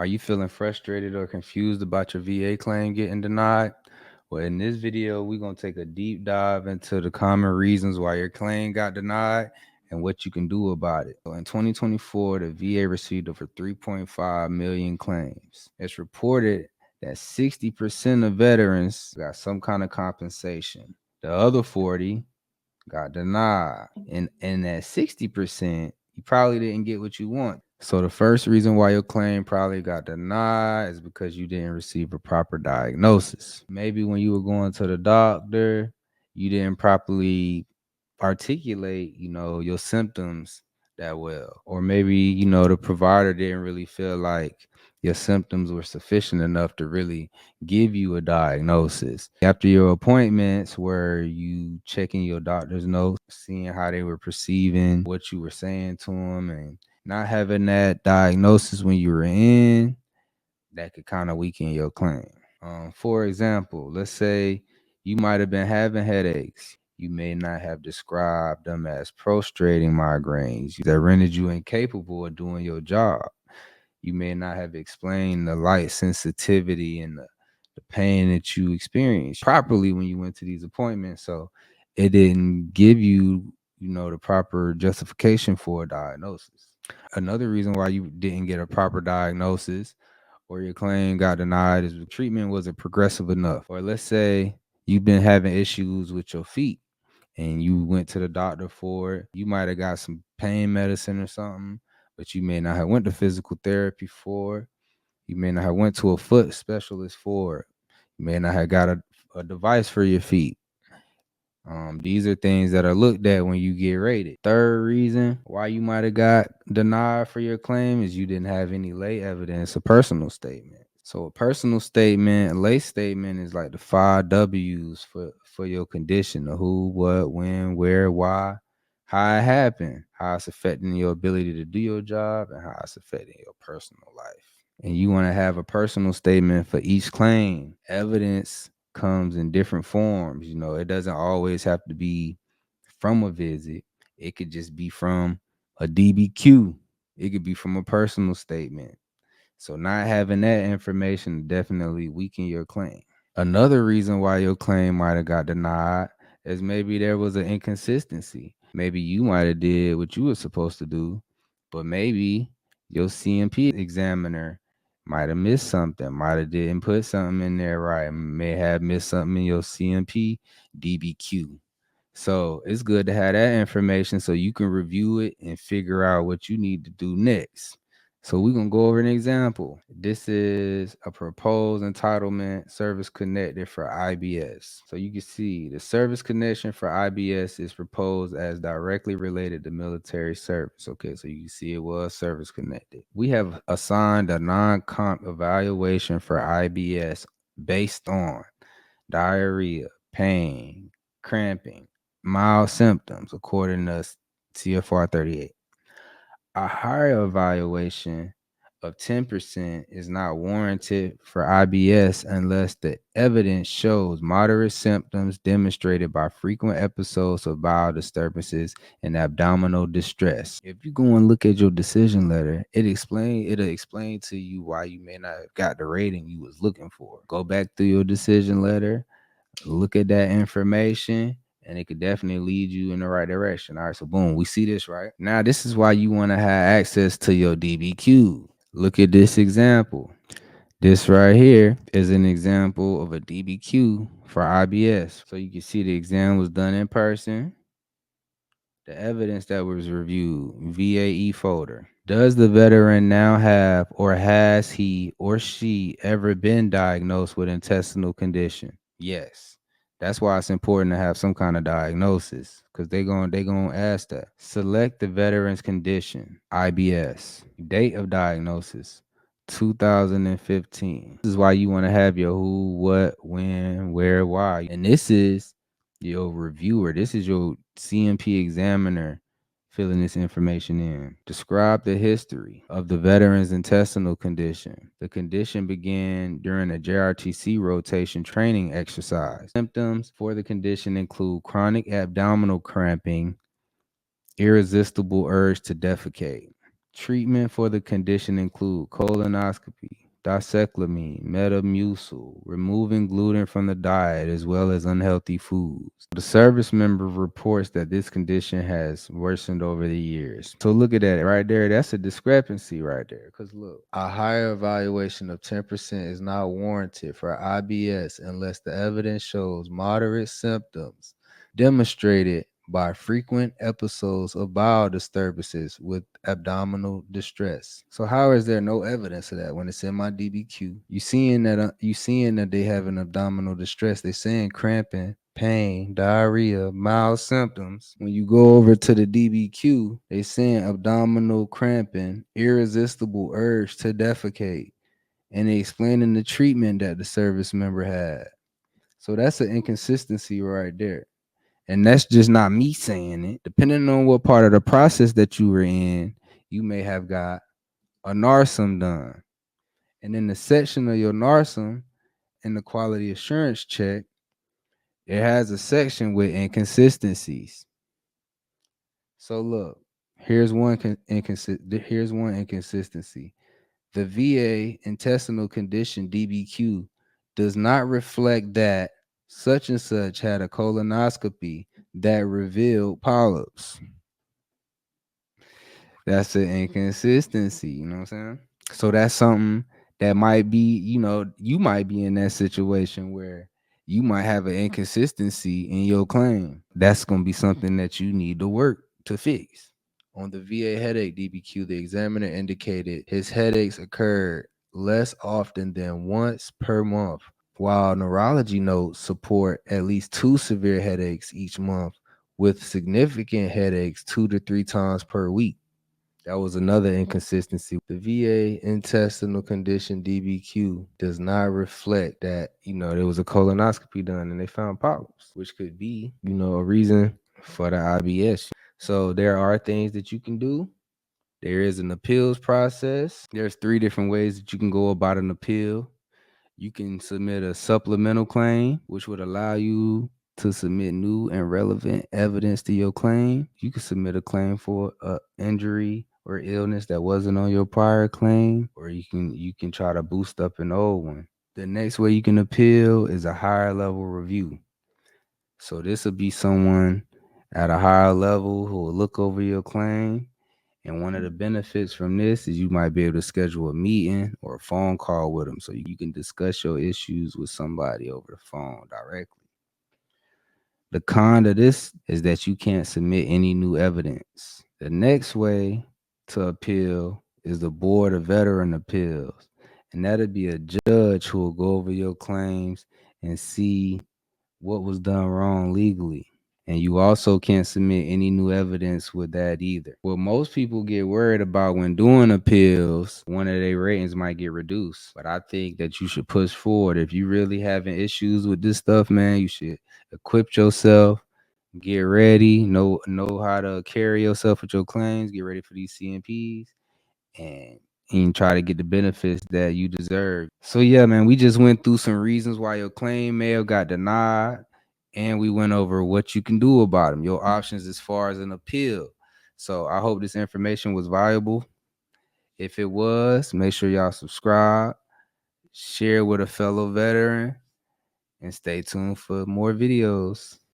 Are you feeling frustrated or confused about your VA claim getting denied? Well, in this video, we're going to take a deep dive into the common reasons why your claim got denied and what you can do about it. So in 2024, the VA received over 3.5 million claims. It's reported that 60% of veterans got some kind of compensation. The other 40 got denied. And that 60%, you probably didn't get what you want. So the first reason why your claim probably got denied is because you didn't receive a proper diagnosis. Maybe when you were going to the doctor, you didn't properly articulate, your symptoms that well. Or maybe, the provider didn't really feel like your symptoms were sufficient enough to really give you a diagnosis. After your appointments, where you checking your doctor's notes, seeing how they were perceiving what you were saying to them, and not having that diagnosis when you were in, that could kind of weaken your claim. For example, let's say you might have been having headaches. You may not have described them as prostrating migraines that rendered you incapable of doing your job. You may not have explained the light sensitivity and the pain that you experienced properly when you went to these appointments. So it didn't give you, the proper justification for a diagnosis. Another reason why you didn't get a proper diagnosis or your claim got denied is the treatment wasn't progressive enough. Or let's say you've been having issues with your feet and you went to the doctor for it. You might have got some pain medicine or something, but you may not have went to physical therapy for it. You may not have went to a foot specialist for it. You may not have got a device for your feet. These are things that are looked at when you get rated. Third reason why you might have got denied for your claim is you didn't have any lay evidence, a personal statement. So a personal statement, a lay statement is like the 5 W's for your condition: the who, what, when, where, why, how it happened, how it's affecting your ability to do your job, and how it's affecting your personal life. And you want to have a personal statement for each claim. Evidence comes in different forms. It doesn't always have to be from a visit. It could just be from a DBQ. It could be from a personal statement. So not having that information definitely weaken your claim. Another reason why your claim might have got denied is maybe there was an inconsistency. Maybe you might have did what you were supposed to do, but maybe your CMP examiner might have missed something, might have didn't put something in there right, may have missed something in your CMP DBQ. So it's good to have that information so you can review it and figure out what you need to do next. So we're going to go over an example. This is a proposed entitlement service connected for IBS. So you can see the service connection for IBS is proposed as directly related to military service. Okay, so you can see it was service connected. We have assigned a non-comp evaluation for IBS based on diarrhea, pain, cramping, mild symptoms, according to CFR 38. A higher evaluation of 10% is not warranted for IBS unless the evidence shows moderate symptoms demonstrated by frequent episodes of bowel disturbances and abdominal distress. If you go and look at your decision letter, it'll explain to you why you may not have got the rating you was looking for. Go back through your decision letter, look at that information, and it could definitely lead you in the right direction. All right, so boom, we see this, right? Now, this is why you want to have access to your DBQ. Look at this example. This right here is an example of a DBQ for IBS. So you can see the exam was done in person. The evidence that was reviewed, VAE folder. Does the veteran now have, or has he or she ever been diagnosed with intestinal condition? Yes. That's why it's important to have some kind of diagnosis, because they gonna ask that. Select the veteran's condition, IBS. Date of diagnosis, 2015. This is why you want to have your who, what, when, where, why. And this is your reviewer. This is your CMP examiner filling this information in. Describe the history of the veteran's intestinal condition. The condition began during a JRTC rotation training exercise. Symptoms for the condition include chronic abdominal cramping, irresistible urge to defecate. Treatment for the condition include colonoscopy, dicyclamine, metamucil, removing gluten from the diet as well as unhealthy foods. The service member reports that this condition has worsened over the years. So look at that right there. That's a discrepancy right there. Because look, a higher evaluation of 10% is not warranted for IBS unless the evidence shows moderate symptoms demonstrated by frequent episodes of bowel disturbances with abdominal distress. So how is there no evidence of that when it's in my DBQ? You seeing that they have an abdominal distress. They saying cramping, pain, diarrhea, mild symptoms. When you go over to the DBQ, they saying abdominal cramping, irresistible urge to defecate, and they explaining the treatment that the service member had. So that's an inconsistency right there. And that's just not me saying it. Depending on what part of the process that you were in, you may have got a NARSM done. And in the section of your NARSM in the quality assurance check, it has a section with inconsistencies. So look, here's one inconsistency. The VA intestinal condition DBQ does not reflect that such and such had a colonoscopy that revealed polyps. That's an inconsistency, you know what I'm saying? So that's something that might be, you might be in that situation where you might have an inconsistency in your claim. That's going to be something that you need to work to fix. On the VA headache DBQ, the examiner indicated his headaches occurred less often than once per month, while neurology notes support at least 2 severe headaches each month with significant headaches 2 to 3 times per week. That was another inconsistency. The VA intestinal condition DBQ does not reflect that, there was a colonoscopy done and they found polyps, which could be, a reason for the IBS. So there are things that you can do. There is an appeals process. There's 3 different ways that you can go about an appeal. You can submit a supplemental claim, which would allow you to submit new and relevant evidence to your claim. You can submit a claim for an injury or illness that wasn't on your prior claim, or you can try to boost up an old one. The next way you can appeal is a higher level review. So this will be someone at a higher level who will look over your claim. And one of the benefits from this is you might be able to schedule a meeting or a phone call with them so you can discuss your issues with somebody over the phone directly. The con of this is that you can't submit any new evidence. The next way to appeal is the Board of Veteran Appeals. And that'll be a judge who will go over your claims and see what was done wrong legally. And you also can't submit any new evidence with that either. What most people get worried about when doing appeals, one of their ratings might get reduced. But I think that you should push forward. If you really having issues with this stuff, man, you should equip yourself, get ready, know how to carry yourself with your claims, get ready for these CMPs, and try to get the benefits that you deserve. So yeah, man, we just went through some reasons why your claim may have got denied, and we went over what you can do about them, your options as far as an appeal. So I hope this information was valuable. If it was, make sure y'all subscribe, share with a fellow veteran, and stay tuned for more videos.